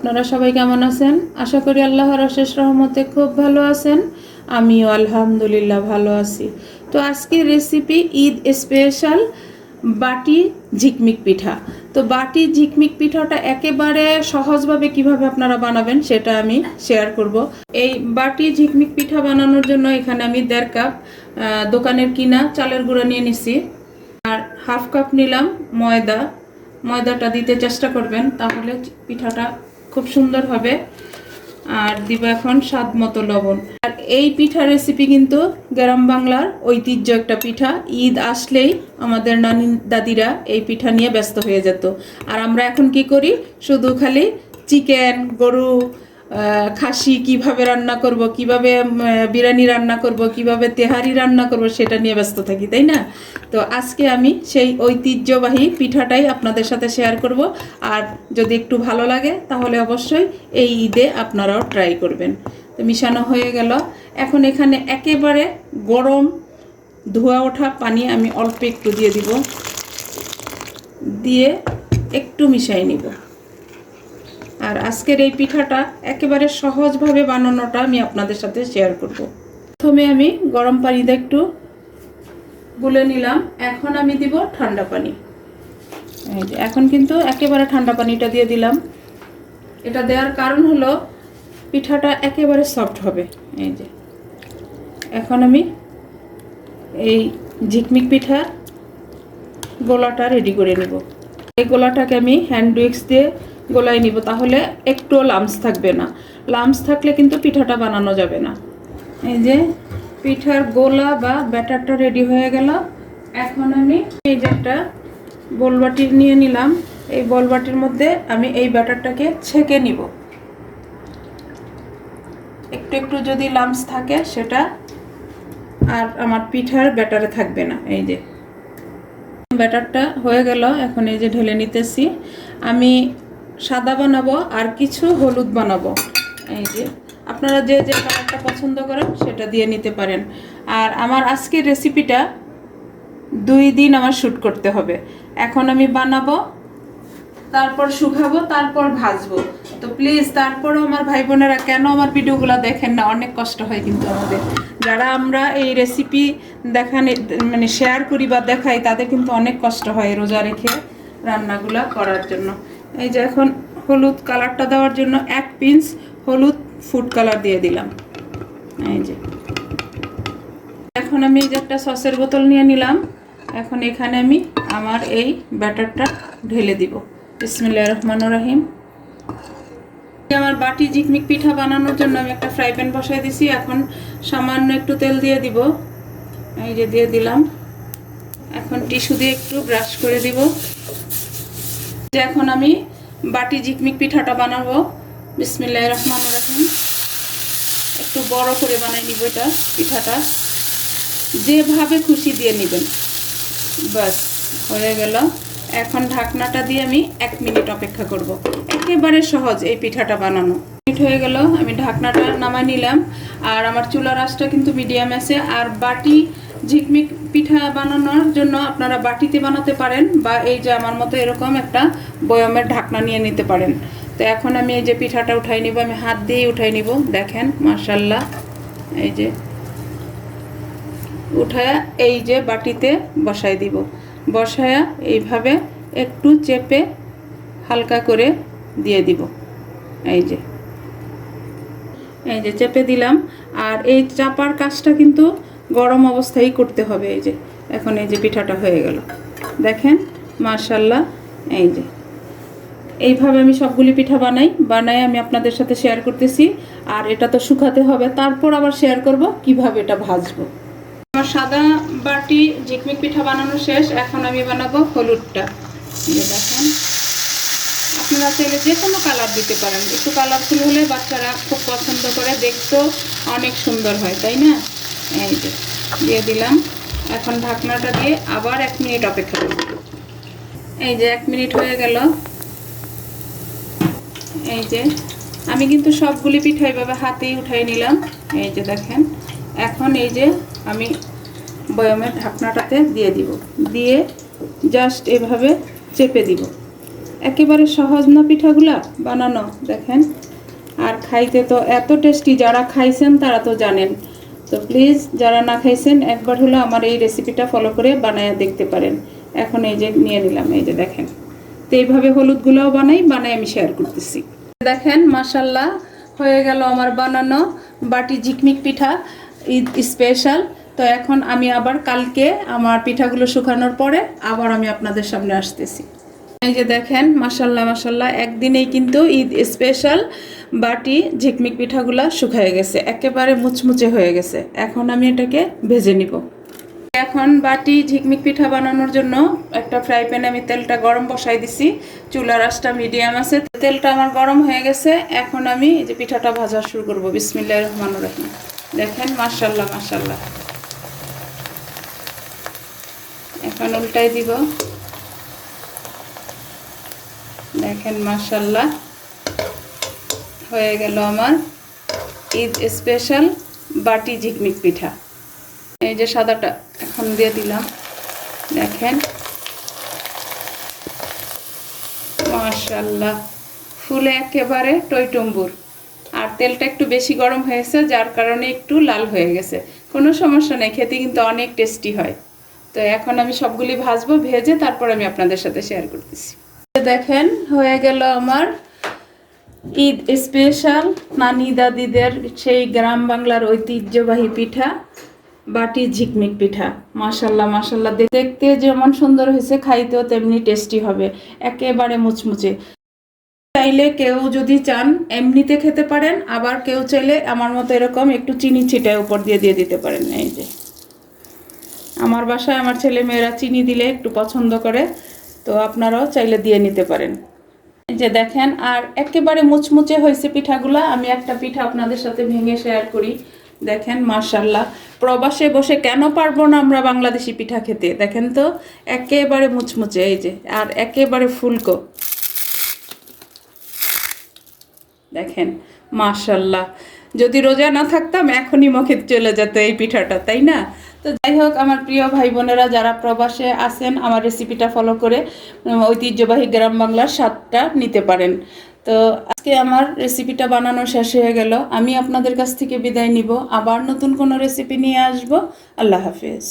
আপনারা সবাই কেমন আছেন? আশা করি আল্লাহর অশেষ রহমতে খুব ভালো আছেন। আমিও আলহামদুলিল্লাহ ভালো আছি। তো আজকের রেসিপি ঈদ স্পেশাল বাটি ঝিকমিক পিঠা। তো বাটি ঝিকমিক পিঠাটা একেবারে সহজভাবে কিভাবে আপনারা বানাবেন সেটা আমি শেয়ার করব। এই বাটি ঝিকমিক পিঠা বানানোর জন্য এখানে আমি 1.5 কাপ দোকানের কিনা চালের গুঁড়া নিয়ে নিছি, আর 1/2 কাপ নিলাম ময়দা। ময়দাটা দিতে চেষ্টা করবেন, তাহলে পিঠাটা খুব সুন্দর হবে। আর দিব এখন স্বাদ মতো লবণ। আর এই পিঠা রেসিপি কিন্তু গ্রাম বাংলার ঐতিহ্য একটা পিঠা। ঈদ আসলেই আমাদের নানি দাদিরা এই পিঠা নিয়ে ব্যস্ত হয়ে যেত। আর আমরা এখন কি করি, শুধু খালি চিকেন, গরু, খাসি কিভাবে রান্না করব, কিভাবে বিরিয়ানি রান্না করব, কিভাবে তেহারি রান্না করব সেটা নিয়ে ব্যস্ত থাকি, তাই না? তো আজকে আমি সেই ঐতিহ্যবাহী পিঠাটাই আপনাদের সাথে শেয়ার করব। আর যদি একটু ভালো লাগে তাহলে অবশ্যই এই ঈদে আপনারাও ট্রাই করবেন। তো মিশানো হয়ে গেল। এখন এখানে একেবারে গরম ধোয়া ওঠা পানি আমি অল্প একটু দিয়ে দিব, দিয়ে একটু মিশাই নিব। আর আজকের এই পিঠাটা একেবারে সহজভাবে বানানোটা আমি আপনাদের সাথে শেয়ার করব। প্রথমে আমি গরম পানিতে একটু গুলে নিলাম, এখন আমি দিব ঠান্ডা পানি। এই যে এখন কিন্তু একেবারে ঠান্ডা পানিটা দিয়ে দিলাম। এটা দেওয়ার কারণ হলো পিঠাটা একেবারে সফট হবে। এই যে এখন আমি এই ঝিকমিক পিঠা গোলাটা রেডি করে নেব। এই গোলাটাকে আমি হ্যান্ড উইক্স দিয়ে গোলাই নিব, তাহলে একটুও লাম্পস থাকবে না। লাম্পস থাকলে কিন্তু পিঠাটা বানানো যাবে না। এই যে পিঠার গোলা বা ব্যাটারটা রেডি হয়ে গেল। এখন আমি এই যে একটা বলবাটি নিয়ে নিলাম, এই বলবাটির মধ্যে আমি এই ব্যাটারটাকে ছেঁকে নিব। একটু একটু যদি লাম্পস থাকে সেটা আর আমার পিঠার ব্যাটারে থাকবে না। এই যে ব্যাটারটা হয়ে গেল, এখন এই যে ঢেলে নিতেছি। আমি সাদা বানাবো আর কিছু হলুদ বানাবো। এই যে আপনারা যে যে কালারটা পছন্দ করেন সেটা দিয়ে নিতে পারেন। আর আমার আজকের রেসিপিটা 2 দিন আমার শ্যুট করতে হবে। এখন আমি বানাবো, তারপর শুকাবো, তারপর ভাজবো। তো প্লিজ তারপরেও আমার ভাই বোনেরা কেন আমার ভিডিওগুলো দেখেন না? অনেক কষ্ট হয় কিন্তু আমাদের, যারা আমরা এই রেসিপি মানে শেয়ার করি বা দেখাই, তাদের কিন্তু অনেক কষ্ট হয় রোজা রেখে রান্নাগুলা করার জন্য। এই যে এখন হলুদ কালারটা দেওয়ার জন্য 1 পিঞ্চ হলুদ ফুড কালার দিয়ে দিলাম। এই যে এখন আমি এই যে একটা সসের বোতল নিয়ে নিলাম। এখন এখানে আমি আমার এই ব্যাটারটা ঢেলে দিব। বিসমিল্লাহির রহমানির রহিম। আমার বাটি ঝিকমিক পিঠা বানানোর জন্য আমি একটা ফ্রাই প্যান বসাই দিছি। এখন সামান্য একটু তেল দিয়ে দিব। এই যে দিয়ে দিলাম। এখন টিস্যু দিয়ে একটু ব্রাশ করে দিব। এখন আমি বাটি ঝিকমিক পিঠাটা বানাবো। বিসমিল্লাহির রহমানির রহিম। একটু বড় করে বানাই নিব এটা পিঠাটা, যেভাবে খুশি দিয়ে নেবেন। বাস হয়ে গেল। এখন ঢাকনাটা দিয়ে আমি 1 মিনিট অপেক্ষা করব। একেবারে সহজ এই পিঠাটা বানানো। মিনিট হয়ে গেল, আমি ঢাকনাটা নামাই নিলাম। আর আমার চুলার আঁচটা কিন্তু মিডিয়াম আছে। আর বাটি ঝিকমিক পিঠা বানানোর জন্য আপনারা বাটিতে বানাতে পারেন, বা এই যে আমার মতো এরকম একটা বয়মের ঢাকনা নিয়ে নিতে পারেন। তো এখন আমি এই যে পিঠাটা উঠাই নিব, আমি হাত দিয়েই উঠাই নিব। দেখেন মাশাআল্লাহ, এই যে উঠায়া এই যে বাটিতে বসাই দিব। বসায়া এইভাবে একটু চেপে হালকা করে দিয়ে দিব। এই যে চেপে দিলাম। আর এই চাপার কাজটা কিন্তু গরম অবস্থায় করতে হবে। এই যে এখন এই যে পিঠাটা হয়ে গেল, দেখেন মাশাআল্লাহ। এই যে এইভাবে আমি সবগুলি পিঠা বানাই আমি আপনাদের সাথে শেয়ার করতেছি। আর এটা তো শুকাতে হবে, তারপর আবার শেয়ার করব কিভাবে এটা ভাজবো। আমার সাদা বাটি ঝিকমিক পিঠা বানানো শেষ। এখন আমি বানাবো হলুদটা। দেখেন আপনারা চাইলে যে কোনো কালার দিতে পারেন, একটু কালারফুল হলে বাচ্চারা খুব পছন্দ করে, দেখতেও অনেক সুন্দর হয়, তাই না? এই যে দিয়ে দিলাম। এখন ঢাকনাটা দিয়ে আবার 1 মিনিট অপেক্ষা করব। এই যে 1 মিনিট হয়ে গেল। এই যে আমি কিন্তু সবগুলি পিঠা এইভাবে হাতেই উঠাই নিলাম। এই যে দেখেন, এখন এই যে আমি বয়মের ঢাকনাটাতে দিয়ে দিব, দিয়ে জাস্ট এভাবে চেপে দিব। একেবারে সহজ না পিঠাগুলা বানানো, দেখেন। আর খাইতে তো এত টেস্টি, যারা খাইছেন তারা তো জানেন। তো প্লিজ যারা না খাইছেন একবার হলো আমার এই রেসিপিটা ফলো করে বানায় দেখতে পারেন। এখন এই যে নিয়ে নিলাম, এই যে দেখেন। তো এইভাবে হলুদগুলোও বানাই আমি শেয়ার করতেছি। দেখেন মাশাল্লাহ হয়ে গেল আমার বানানো বাটি ঝিকমিক পিঠা ঈদ স্পেশাল। তো এখন আমি আবার কালকে আমার পিঠাগুলো শুকানোর পরে আবার আমি আপনাদের সামনে আসতেছি। এই যে দেখেন মাশাল্লাহ মাশাল্লাহ একদিনেই কিন্তু ঈদ স্পেশাল বাটি ঝিকমিক পিঠাগুলো শুকিয়ে গেছে, একেবারে মুচমুচে হয়ে গেছে। এখন আমি এটাকে ভেজে নিব। এখন বাটি ঝিকমিক পিঠা বানানোর জন্য একটা ফ্রাই প্যানে আমি তেলটা গরম বসাই দিছি। চুলার আঁচটা মিডিয়াম আছে, তেলটা আমার গরম হয়ে গেছে। এখন আমি এই যে পিঠাটা ভাজা শুরু করব। বিসমিল্লাহির রহমানির রহিম। দেখেন মাশাল্লাহ মাশাল্লাহ। এখন উল্টাই দিব। দেখেন মাশাল্লাহ হয়ে গেল আমার ঈদ স্পেশাল বাটি ঝিকমিক পিঠা। এই যে সাদাটা এখন দিয়ে দিলাম, দেখেন মাশাল্লাহ ফুলে একেবারে টইটম্বুর। আর তেলটা একটু বেশি গরম হয়েছে, যার কারণে একটু লাল হয়ে গেছে। কোনো সমস্যা নেই, খেতে কিন্তু অনেক টেস্টি হয়। তো এখন আমি সবগুলি ভাজবো, ভেজে তারপর আমি আপনাদের সাথে শেয়ার করতেছি। দেখেন হয়ে গেল আমার ঈদ স্পেশাল নানি দাদিদের সেই গ্রাম বাংলার ঐতিহ্যবাহী পিঠা বাটি ঝিকমিক পিঠা। মাশাল্লাহ মাশাল্লাহ দেখতে যেমন সুন্দর হয়েছে, খাইতেও তেমনি টেস্টি হবে, একেবারে মুচমুচে। চাইলে কেউ যদি চান এমনিতে খেতে পারেন, আবার কেউ চাইলে আমার মতো এরকম একটু চিনি ছিটায় উপর দিয়ে দিতে পারেন। এই যে আমার বাসায় আমার ছেলে মেয়েরা চিনি দিলে একটু পছন্দ করে, তো আপনারাও চাইলে দিয়ে নিতে পারেন। এই যে দেখেন আর একেবারে মুচমুচে হয়েছে পিঠাগুলা। আমি একটা পিঠা আপনাদের সাথে ভেঙে শেয়ার করি। দেখেন মাশাল্লাহ, প্রবাসে বসে কেন পারবো না আমরা বাংলাদেশি পিঠা খেতে। দেখেন তো একেবারে মুচমুচে, এই যে আর একেবারে ফুলকো। দেখেন মাশাল্লাহ, যদি রোজা না থাকতাম এখনই মুখে চলে যেত এই পিঠাটা, তাই না? তো যাই হোক আমার প্রিয় ভাই বোনেরা যারা প্রবাসে আছেন, আমার রেসিপিটা ফলো করে ঐতিহ্যবাহী গ্রাম বাংলার স্বাদটা নিতে পারেন। তো আজকে আমার রেসিপিটা বানানো শেষ হয়ে গেল। আমি আপনাদের কাছ থেকে বিদায় নিব, আবার নতুন কোনো রেসিপি নিয়ে আসব। আল্লাহ হাফেজ।